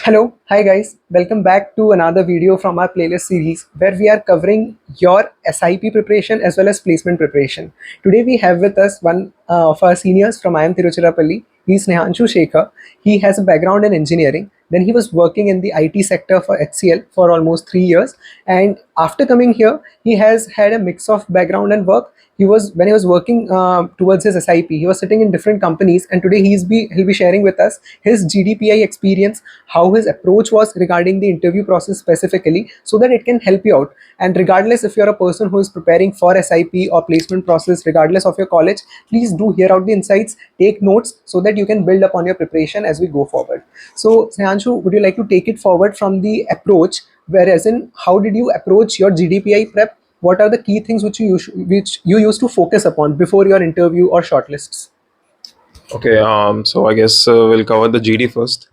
Hello, hi guys, welcome back to another video from our playlist series where we are covering your SIP preparation as well as placement preparation. Today we have with us one of our seniors from IIM Tiruchirappalli. He's Nehanshu Shekhar. He has a background in engineering. Then he was working in the IT sector for HCL for almost 3 years. And after coming here, he has had a mix of background and work. When he was working towards his SIP, he was sitting in different companies, and today he'll be sharing with us his GDPI experience, how his approach was regarding the interview process specifically, so that it can help you out. And regardless if you're a person who is preparing for SIP or placement process, regardless of your college, please do hear out the insights, take notes so that you can build upon your preparation as we go forward. So, Snehanshu, would you like to take it forward from the approach? Whereas in how did you approach your GDPI prep? What are the key things which you used to focus upon before your interview or shortlists? Okay, so I guess we'll cover the GD first.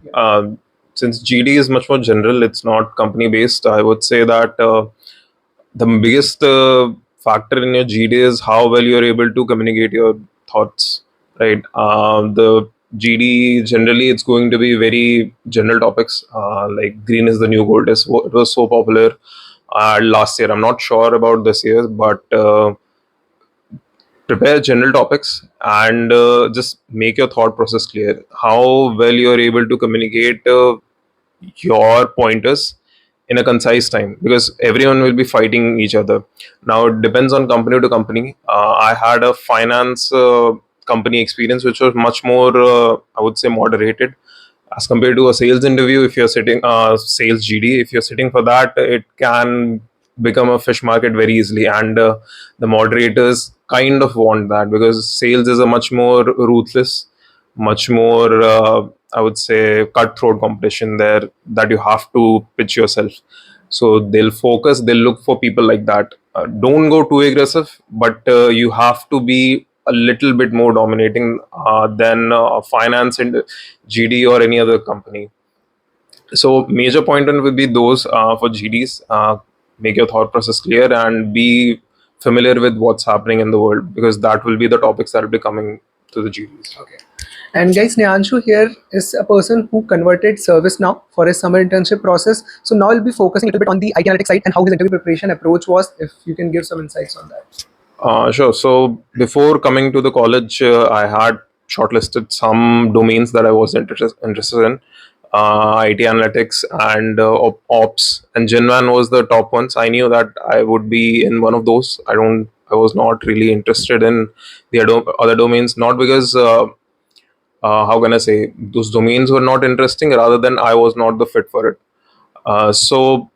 Since GD is much more general, it's not company based. I would say that the biggest factor in your GD is how well you're able to communicate your thoughts, right? The GD generally it's going to be very general topics, like green is the new gold. It was so popular last year. I'm not sure about this year, but prepare general topics and just make your thought process clear, how well you're able to communicate your pointers in a concise time, because everyone will be fighting each other. Now it depends on company to company. I had a finance company experience which was much more I would say moderated as compared to a sales interview. If you're sitting sales GD, if you're sitting for that, it can become a fish market very easily, and the moderators kind of want that, because sales is a much more ruthless, much more I would say cutthroat competition there, that you have to pitch yourself. So they'll look for people like that. Don't go too aggressive, but you have to be a little bit more dominating than finance and GD or any other company. So major point on would be those for GDs. Make your thought process clear and be familiar with what's happening in the world, because that will be the topics that will be coming to the GDs. Okay. And guys, Nehanshu here is a person who converted service now for his summer internship process. So now he'll be focusing a little bit on the IT analytics side and how his interview preparation approach was. If you can give some insights on that. Sure. So before coming to the college, I had shortlisted some domains that I was interested in. IT analytics and ops, and Genvan was the top ones. I knew that I would be in one of those. I was not really interested in the other domains, not because how can I say, those domains were not interesting, rather than I was not the fit for it. So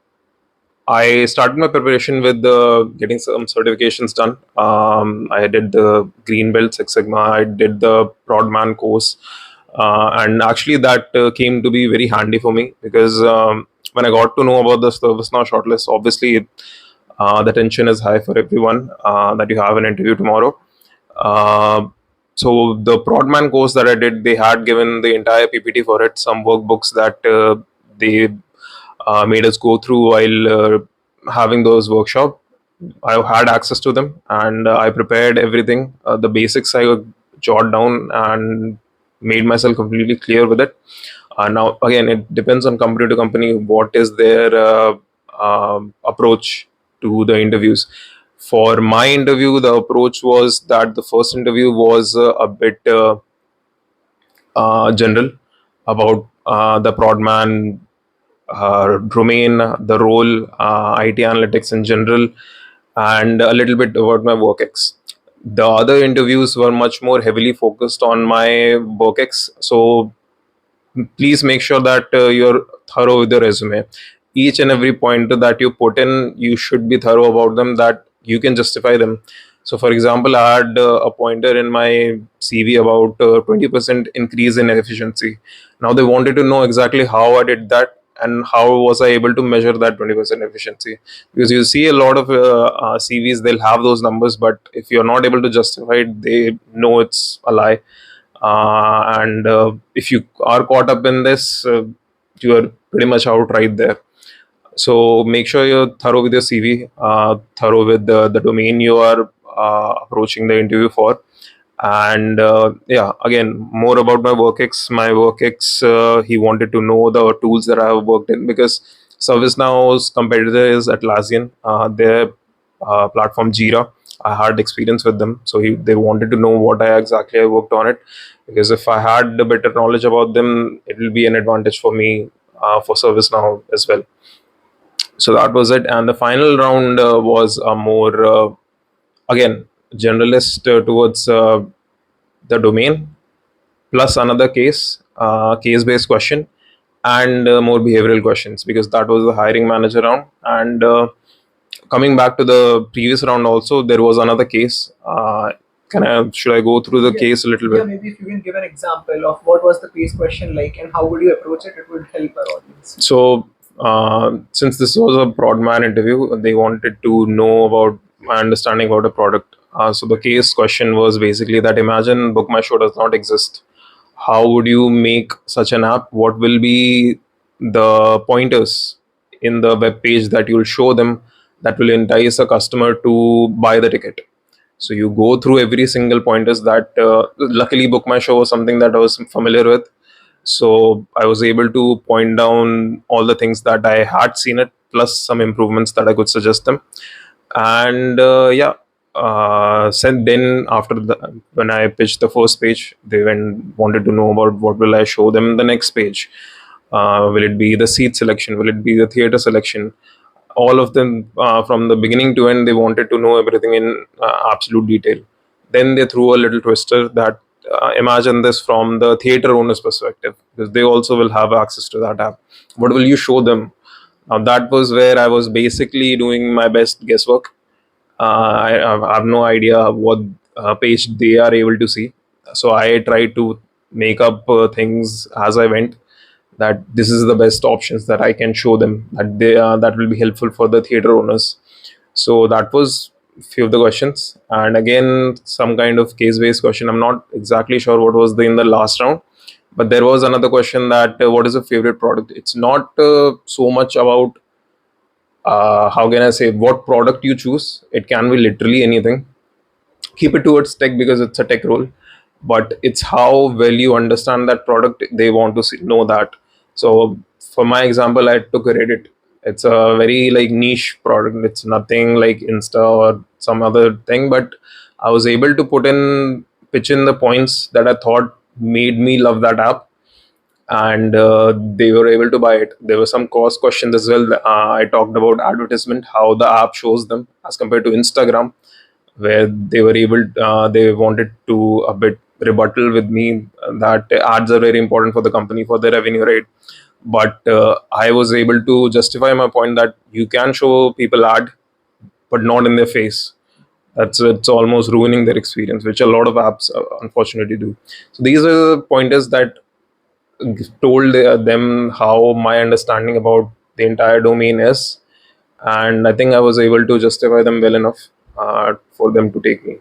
I started my preparation with getting some certifications done. I did the Green Belt Six Sigma. I did the Prodman course, and actually that came to be very handy for me, because when I got to know about the ServiceNow shortlist, obviously the tension is high for everyone that you have an interview tomorrow. Uh, so the Prodman course that I did, they had given the entire PPT for it, some workbooks that they made us go through while having those workshop. I had access to them, and I prepared everything. The basics I jot down and made myself completely clear with it. Now again, it depends on company to company what is their approach to the interviews. For my interview, the approach was that the first interview was a bit general about the Prodman domain, the role, IT analytics in general, and a little bit about my WorkX. The other interviews were much more heavily focused on my WorkX. So please make sure that you're thorough with your resume. Each and every pointer that you put in, you should be thorough about them, that you can justify them. So for example, I had a pointer in my CV about 20% increase in efficiency. Now they wanted to know exactly how I did that, and how was I able to measure that 20% efficiency. Because you see a lot of CVs, they'll have those numbers, but if you're not able to justify it, they know it's a lie. And if you are caught up in this, you are pretty much out right there. So make sure you're thorough with your CV, thorough with the domain you are approaching the interview for, And yeah, again, more about my work ex. He wanted to know the tools that I have worked in, because ServiceNow's competitor is Atlassian. Their platform Jira, I had experience with them, so they wanted to know what I worked on it, because if I had a better knowledge about them, it will be an advantage for me for ServiceNow as well. So that was it, and the final round was a more again generalist towards the domain, plus another case based question, and more behavioral questions, because that was the hiring manager round. And coming back to the previous round also, there was another case. Can I should I go through the Yeah, case a little yeah. bit? Maybe if you can give an example of what was the case question like and how would you approach it, it would help our audience. So, since this was a broadman interview, they wanted to know about my understanding about a product. So, the case question was basically that: imagine Book My Show does not exist. How would you make such an app? What will be the pointers in the web page that you'll show them that will entice a customer to buy the ticket? So you go through every single pointers that luckily Book My Show was something that I was familiar with, so I was able to point down all the things that I had seen it, plus some improvements that I could suggest them. And yeah, then after when I pitched the first page, they wanted to know about what will I show them the next page. Will it be the seat selection? Will it be the theater selection? All of them, from the beginning to end, they wanted to know everything in absolute detail. Then they threw a little twister that imagine this from the theater owner's perspective, because they also will have access to that app. What will you show them? Now that was where I was basically doing my best guesswork. I have no idea what page they are able to see, so I tried to make up things as I went, that this is the best options that I can show them, that they that will be helpful for the theater owners. So that was few of the questions, and again some kind of case based question. I'm not exactly sure what was in the last round, but there was another question that what is a favorite product. It's not so much about how can I say what product you choose. It can be literally anything. Keep it towards tech because it's a tech role, but it's how well you understand that product. They want to know that. So for my example, I took Reddit. It's a very like niche product. It's nothing like Insta or some other thing, but I was able to pitch in the points that I thought made me love that app, and they were able to buy it. There were some cost questions as well. I talked about advertisement, how the app shows them as compared to Instagram, where they wanted to a bit rebuttal with me that ads are very important for the company for their revenue, right? But I was able to justify my point that you can show people ad, but not in their face. That's It's almost ruining their experience, which a lot of apps unfortunately do. So these are the pointers that told them how my understanding about the entire domain is, and I think I was able to justify them well enough for them to take me.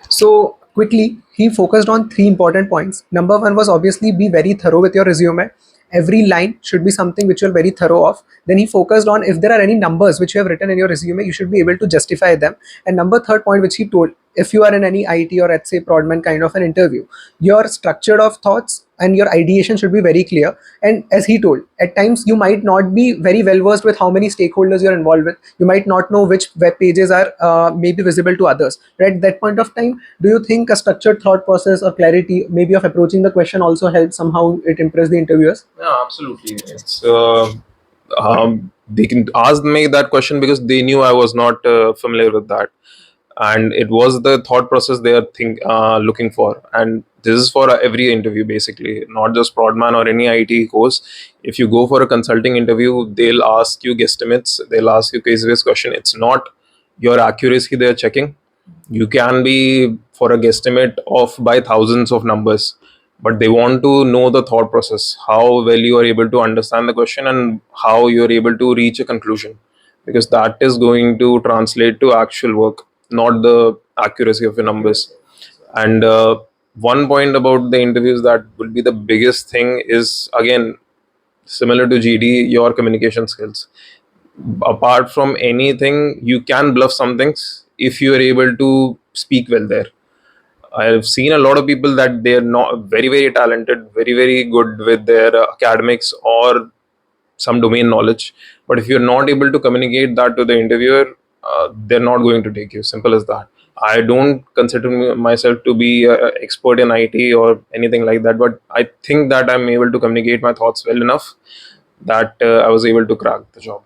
So quickly, he focused on three important points. Number one was obviously be very thorough with your resume. Every line should be something which you're very thorough of. Then he focused on if there are any numbers which you have written in your resume, you should be able to justify them. And number third point, which he told, if you are in any IT or let's say Prodman kind of an interview, your structure of thoughts and your ideation should be very clear. And as he told, at times you might not be very well versed with how many stakeholders you're involved with. You might not know which web pages are maybe visible to others. Right at that point of time, do you think a structured thought process or clarity maybe of approaching the question also helps somehow it impress the interviewers? Yeah, absolutely. They can ask me that question because they knew I was not familiar with that, and it was the thought process they are looking for. And this is for every interview, basically, not just Prodman or any IT course. If you go for a consulting interview, they'll ask you guesstimates, they'll ask you case-based question. It's not your accuracy they're checking. You can be for a guesstimate off by thousands of numbers, but they want to know the thought process, how well you are able to understand the question and how you are able to reach a conclusion, because that is going to translate to actual work, not the accuracy of your numbers. And one point about the interviews that will be the biggest thing is, again, similar to GD, your communication skills. Apart from anything, you can bluff some things if you are able to speak well there. I've seen a lot of people that they're not very, very talented, very, very good with their academics or some domain knowledge. But if you're not able to communicate that to the interviewer, they're not going to take you. Simple as that. I don't consider myself to be an expert in IT or anything like that, but I think that I'm able to communicate my thoughts well enough that I was able to crack the job.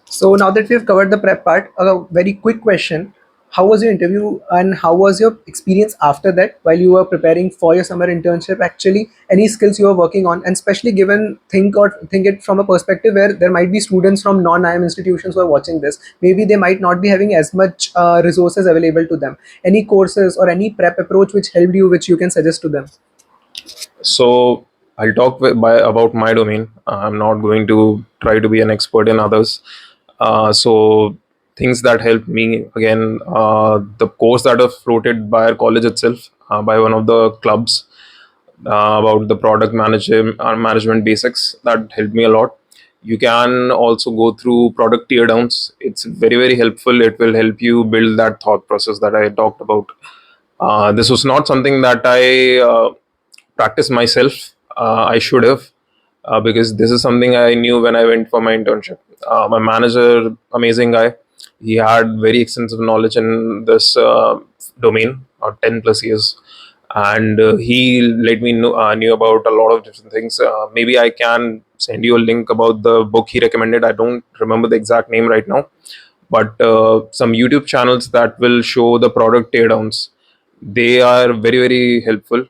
So now that we've covered the prep part, a very quick question. How was your interview and how was your experience after that while you were preparing for your summer internship? Actually, any skills you were working on, and especially given think it from a perspective where there might be students from non-IIM institutions who are watching this. Maybe they might not be having as much resources available to them. Any courses or any prep approach which helped you, which you can suggest to them? So I'll talk about my domain. I'm not going to try to be an expert in others. So things that helped me again, the course that was floated by our college itself, by one of the clubs, about the management basics, that helped me a lot. You can also go through product teardowns. It's very, very helpful. It will help you build that thought process that I talked about. This was not something that I practiced myself. I should have, because this is something I knew when I went for my internship. My manager, amazing guy, he had very extensive knowledge in this domain, 10 plus years, and he let me know knew about a lot of different things. Maybe I can send you a link about the book he recommended. I don't remember the exact name right now, but some YouTube channels that will show the product teardowns. They are very, very helpful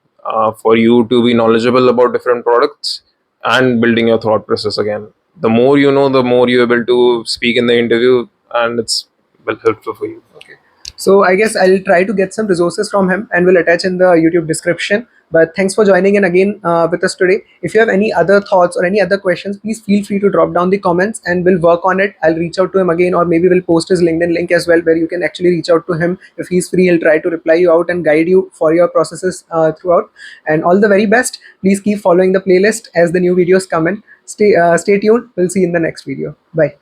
for you to be knowledgeable about different products and building your thought process again. The more you know, the more you're able to speak in the interview, and it's well helpful for you. Okay. So I guess I'll try to get some resources from him and will attach in the YouTube description. But thanks for joining in again with us today. If you have any other thoughts or any other questions, please feel free to drop down the comments and we'll work on it. I'll reach out to him again, or maybe we'll post his LinkedIn link as well, where you can actually reach out to him. If he's free, he'll try to reply you out and guide you for your processes throughout. And all the very best. Please keep following the playlist as the new videos come in. Stay tuned. We'll see you in the next video. Bye.